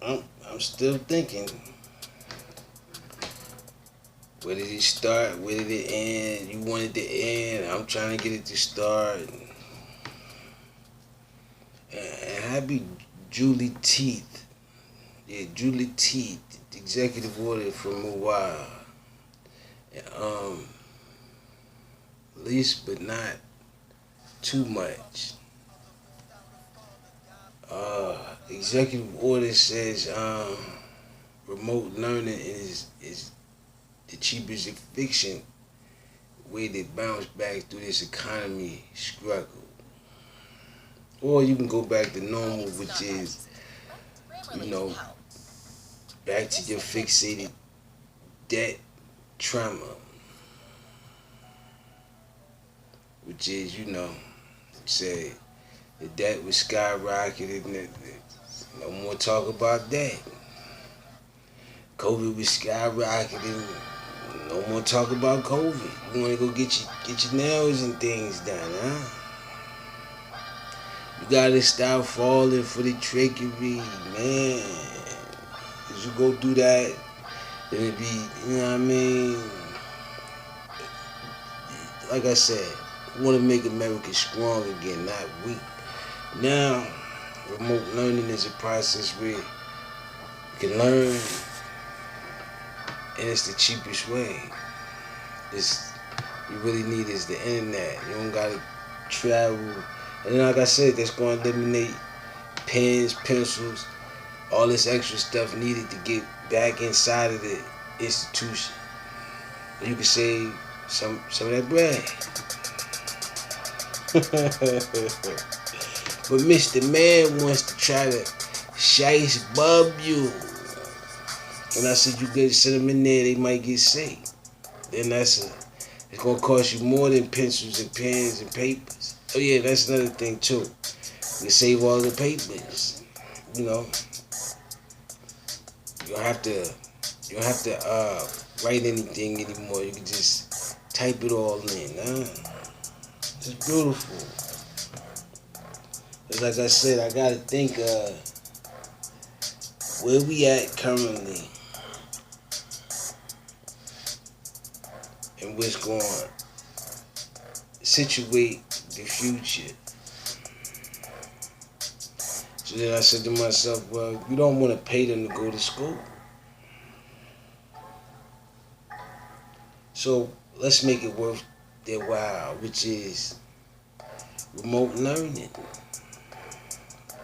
I'm still thinking. Where did it start? Where did it end? You wanted to end. I'm trying to get it to start. And happy Julie Teeth. Yeah, Julie Teeth. Executive order from a while. Um, least but not too much. Executive order says remote learning is the cheapest fiction way to bounce back through this economy struggle. Or you can go back to normal, which is, you know, back to your fixated debt trauma, which is, say the debt was skyrocketed and no more talk about that. COVID was skyrocketing. No more talk about COVID. You want to go get your nails and things done, huh? You gotta stop falling for the trickery, man. Cause you go do that, then it be, you know what I mean? Like I said, we want to make America strong again, not weak. Now, remote learning is a process where you can learn, and it's the cheapest way. You really need is the internet. You don't gotta travel. And then, like I said, that's going to eliminate pens, pencils, all this extra stuff needed to get back inside of the institution. You can save some of that bread. But Mr. Man wants to try to shice bub you. And I said, you could send them in there, they might get sick. Then it's going to cost you more than pencils and pens and papers. Oh yeah, that's another thing too. You save all the papers. You know, you don't have to write anything anymore. You can just type it all in. It's beautiful. It's like I said, I gotta think where we at currently and what's going on. Situate the future. So then I said to myself, well, you don't want to pay them to go to school. So let's make it worth their while, which is remote learning.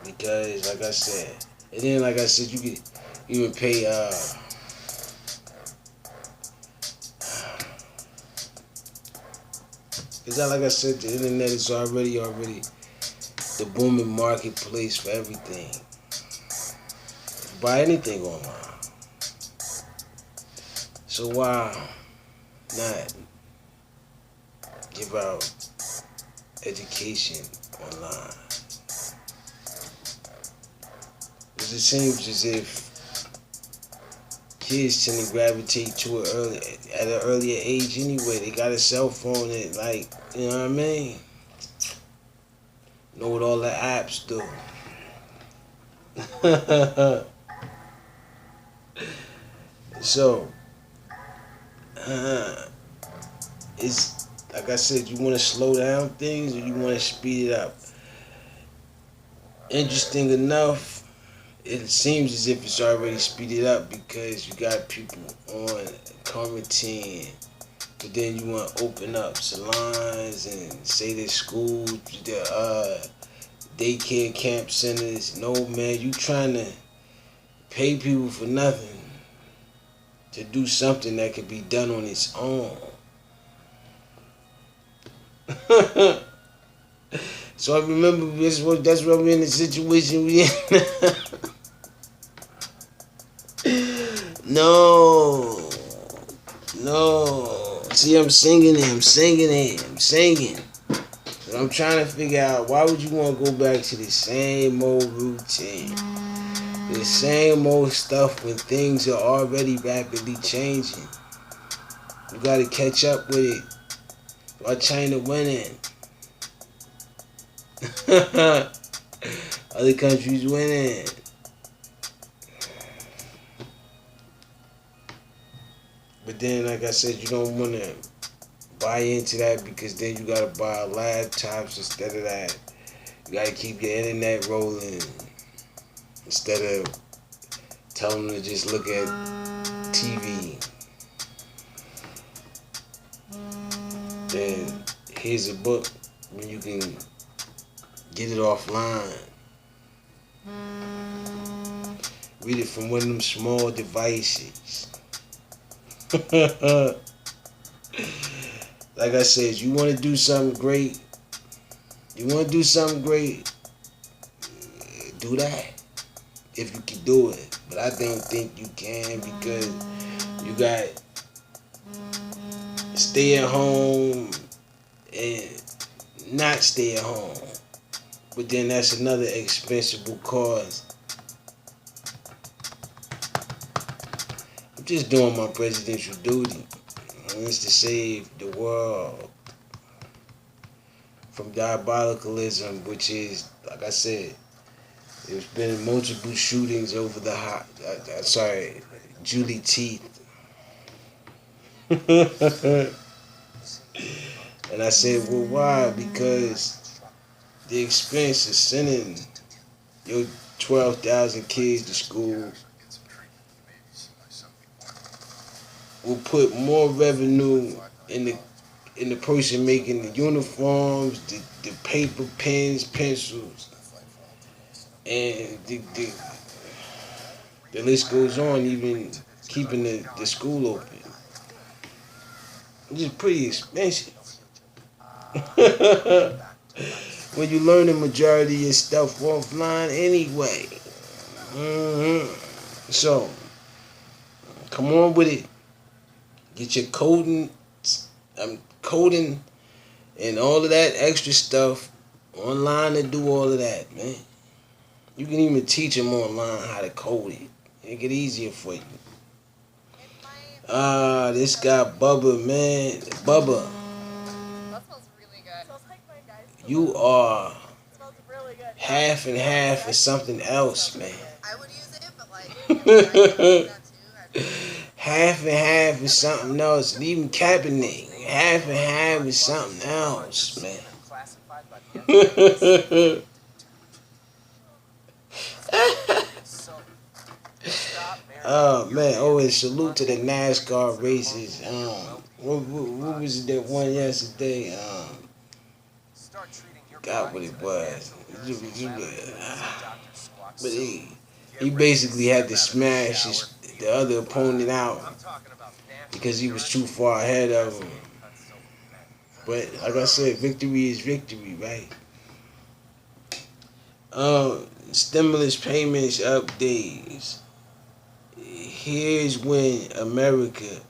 Because, like I said, and then like I said, you could even pay because like I said, the internet is already the booming marketplace for everything. Buy anything online. So why not give out education online? Because it seems as if kids tend to gravitate to it at an earlier age anyway. They got a cell phone and you know what I mean? Know what all the apps do. So, it's like I said, you want to slow down things or you want to speed it up? Interesting enough, it seems as if it's already speeded up because you got people on quarantine, but then you want to open up salons and say that schools, the daycare camp centers. No, man, you trying to pay people for nothing to do something that could be done on its own. So I remember that's why we're in the situation we in. No. See, I'm singing it. But I'm trying to figure out, why would you want to go back to the same old routine? The same old stuff when things are already rapidly changing. You gotta catch up with it. Why China winning? Other countries winning. then, like I said, you don't want to buy into that because then you gotta buy laptops instead of that. You gotta keep your internet rolling instead of telling them to just look at TV. Then here's a book when you can get it offline. Read it from one of them small devices. Like I said, you want to do something great. You want to do something great. Do that if you can do it. But I don't think you can because you got stay at home and not stay at home. But then that's another expensive cause. I'm just doing my presidential duty. And it's to save the world from diabolicalism, which is, like I said, there's been multiple shootings over the Julie Teeth. And I said, well, why? Because the expense of sending your 12,000 kids to school will put more revenue in the person making the uniforms, the paper, pens, pencils, and the list goes on, even keeping the school open. It's just pretty expensive. When you learn the majority of your stuff offline anyway. So, come on with it. Get your coding and all of that extra stuff online to do all of that, man. You can even teach them online how to code it. Make it easier for you. This guy Bubba, man. Bubba. That smells really good. Smells like my guys. You are Smells really good. half and half of something else, man. I would use it, but like, if I could that too. Half and half is something else. And even Kaepernick, half and half is something else, man. Oh man! Oh, and salute to the NASCAR races. What was it that won yesterday? God, what it was. But he basically had to smash the other opponent out because he was too far ahead of him. But like I said, victory is victory, right? Stimulus payments updates. Here's when America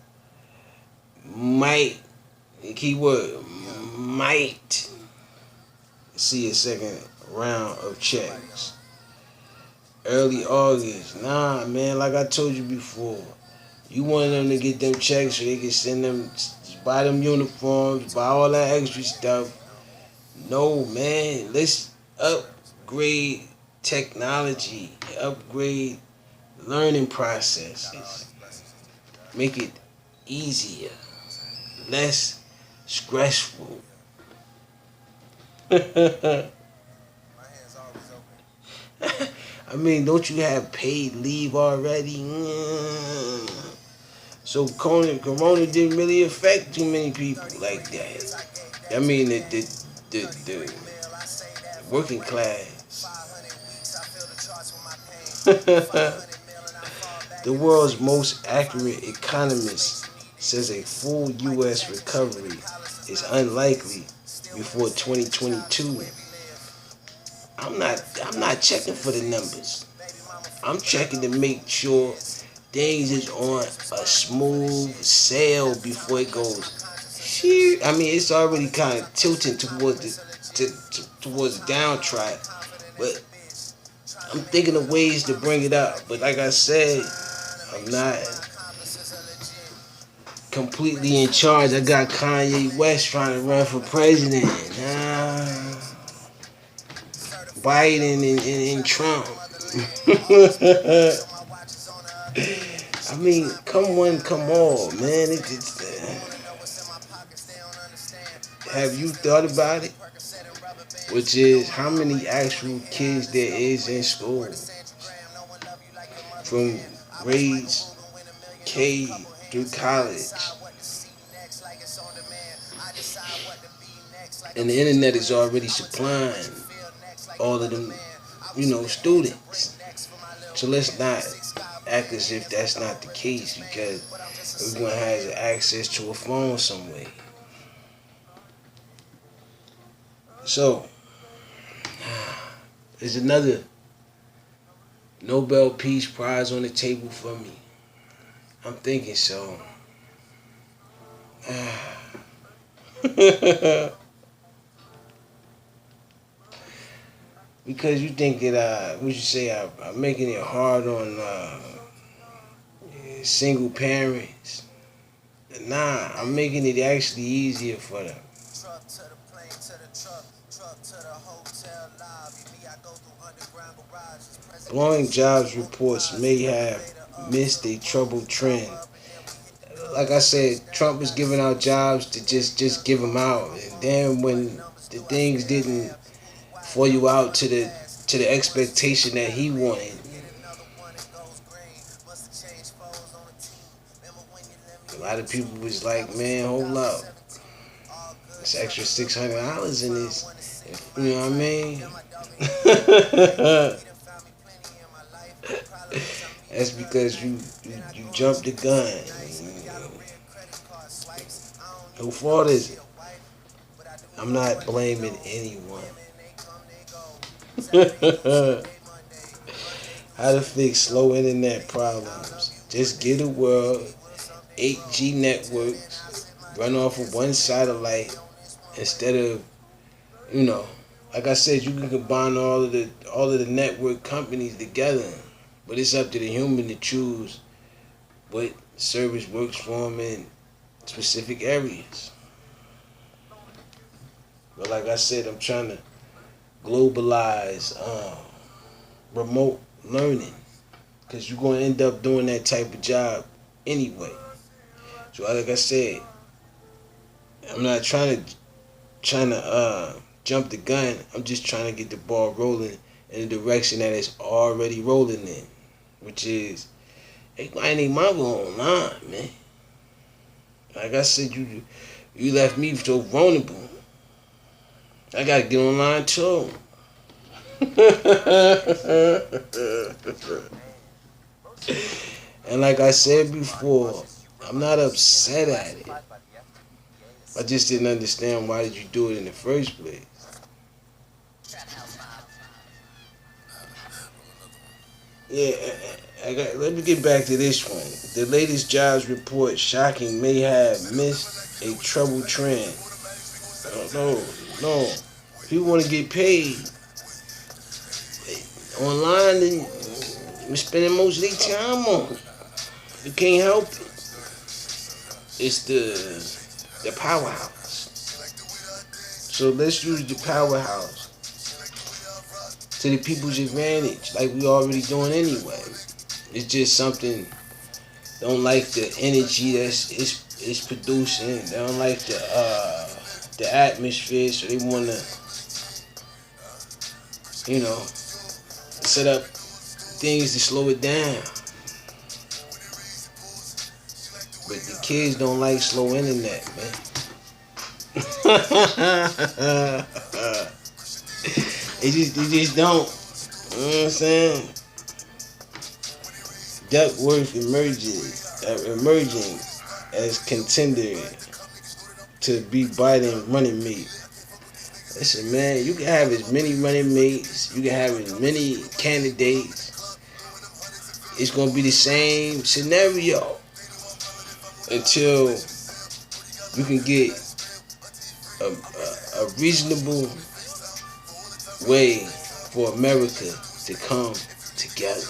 might, keyword, might see a second round of checks. Early August. Nah, man, like I told you before, you want them to get them checks so they can send them, buy them uniforms, buy all that extra stuff. No, man, let's upgrade technology, upgrade learning processes, make it easier, less stressful. I mean, don't you have paid leave already? So Corona didn't really affect too many people like that. I mean, the working class. The world's most accurate economist says a full U.S. recovery is unlikely before 2022. I'm not checking for the numbers. I'm checking to make sure things is on a smooth sail before it goes. I mean, it's already kind of tilting towards the downtrack, but I'm thinking of ways to bring it up. But like I said, I'm not completely in charge. I got Kanye West trying to run for president. Biden and Trump. I mean, come one, come all, man. Have you thought about it? Which is how many actual kids there is in school, from grades K through college, and the internet is already supplying all of them, students. So let's not act as if that's not the case, because everyone has access to a phone some way. So there's another Nobel Peace Prize on the table for me. I'm thinking so. Because you think that what you say, I'm making it hard on single parents. Nah, I'm making it actually easier for them. Blowing jobs reports may have missed a troubled trend. Like I said, Trump was giving out jobs to just give them out, and then when the things didn't fall you out to the expectation that he wanted, a lot of people was like, "Man, hold up, it's extra $600 in this." You know what I mean? That's because you jumped the gun. Who fault is it? I'm not blaming anyone. How to fix slow internet problems? Just get a world 8G networks, run off of one satellite instead of, like I said, you can combine all of the network companies together, but it's up to the human to choose what service works for them in specific areas. But like I said, I'm trying to globalize remote learning, because you're going to end up doing that type of job anyway. So like I said, I'm not trying to jump the gun. I'm just trying to get the ball rolling in the direction that it's already rolling in, which is, hey, I need my online, man. Like I said, you left me so vulnerable. I gotta get online too. And like I said before, I'm not upset at it. I just didn't understand, why did you do it in the first place? Yeah, let me get back to this one. The latest jobs report, shocking, may have missed a troubled trend. No. People want to get paid online, and we're spending most of their time on it. You can't help it. It's the powerhouse. So let's use the powerhouse to the people's advantage, like we already doing anyway. It's just something, don't like the energy that's it's producing. They don't like the atmosphere, so they wanna, set up things to slow it down. But the kids don't like slow internet, man. They just don't. You know what I'm saying? Duckworth emerging as contender to be Biden running mate. Listen, man, you can have as many running mates, you can have as many candidates. It's gonna be the same scenario until you can get a reasonable way for America to come together.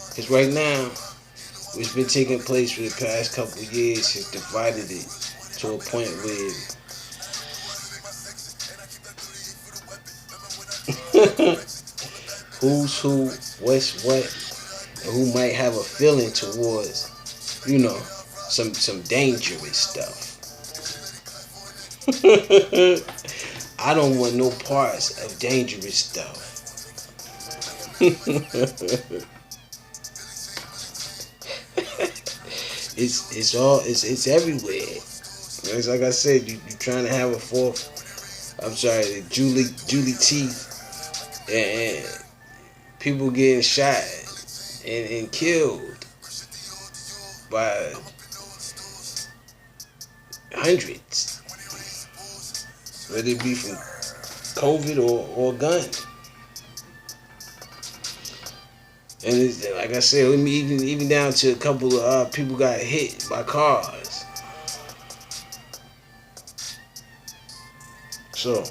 Because right now, what's been taking place for the past couple of years has divided it to a point where who's who, what's what, and who might have a feeling towards You know, some dangerous stuff. I don't want no parts of dangerous stuff. it's everywhere. It's like I said, you trying to have a fourth. I'm sorry, the Julie Teeth, and people getting shot and killed by hundreds, whether it be from COVID or guns. And it's, like I said, even down to a couple of people got hit by cars. So,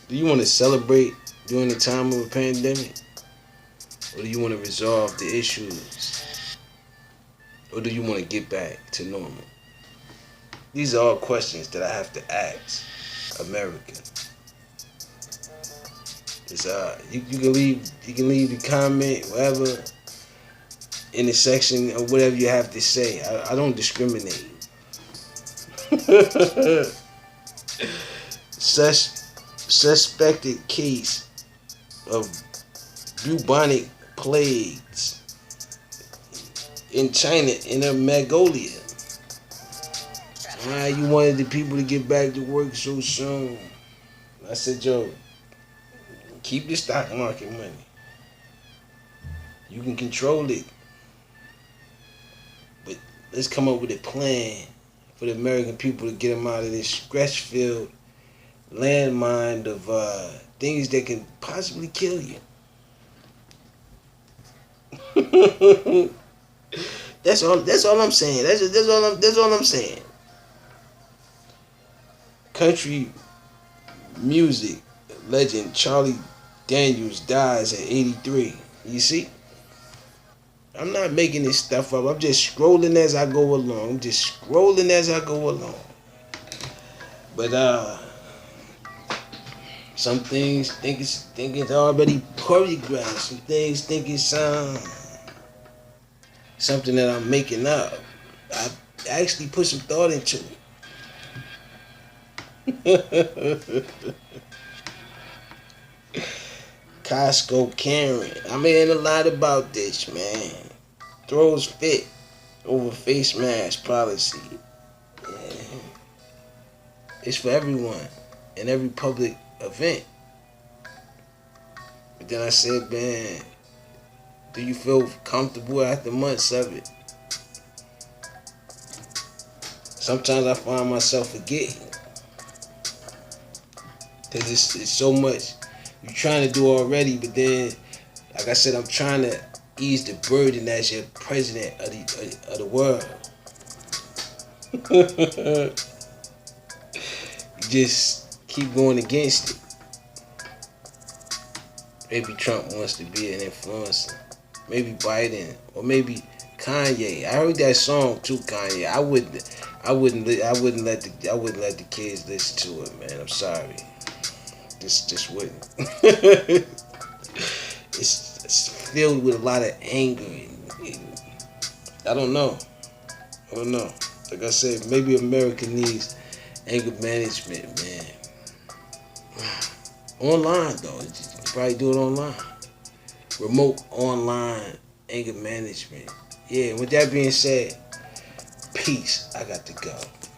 do you want to celebrate during the time of a pandemic? Or do you want to resolve the issues? Or do you want to get back to normal? These are all questions that I have to ask America. It's, you can leave the comment, whatever, in the section or whatever you have to say. I don't discriminate. Suspected case of bubonic plagues in China, in Mongolia. Why you wanted the people to get back to work so soon? I said, yo, keep the stock market money. You can control it. But let's come up with a plan for the American people to get them out of this scratch-filled landmine of things that can possibly kill you. That's all I'm saying. That's all I'm saying. Country music legend Charlie Daniels dies at 83. You see? I'm not making this stuff up. I'm just scrolling as I go along. But some things think it's already choreographed. Some things think it's something that I'm making up. I actually put some thought into it. Costco Karen. I'm hearing a lot about this, man. Throws fit over face mask policy. Yeah. It's for everyone in every public event. But then I said, man, do you feel comfortable after months of it? Sometimes I find myself forgetting. Because it's so much you're trying to do already, but then, like I said, I'm trying to ease the burden as your president of the world. You just keep going against it. Maybe Trump wants to be an influencer. Maybe Biden, or maybe Kanye. I heard that song too, Kanye. I wouldn't let the kids listen to it, man. I'm sorry. Just wouldn't. It's filled with a lot of anger and I don't know. Like I said, maybe America needs anger management, man. Online though, you can probably do it online. Remote online anger management. Yeah. With that being said, peace. I got to go.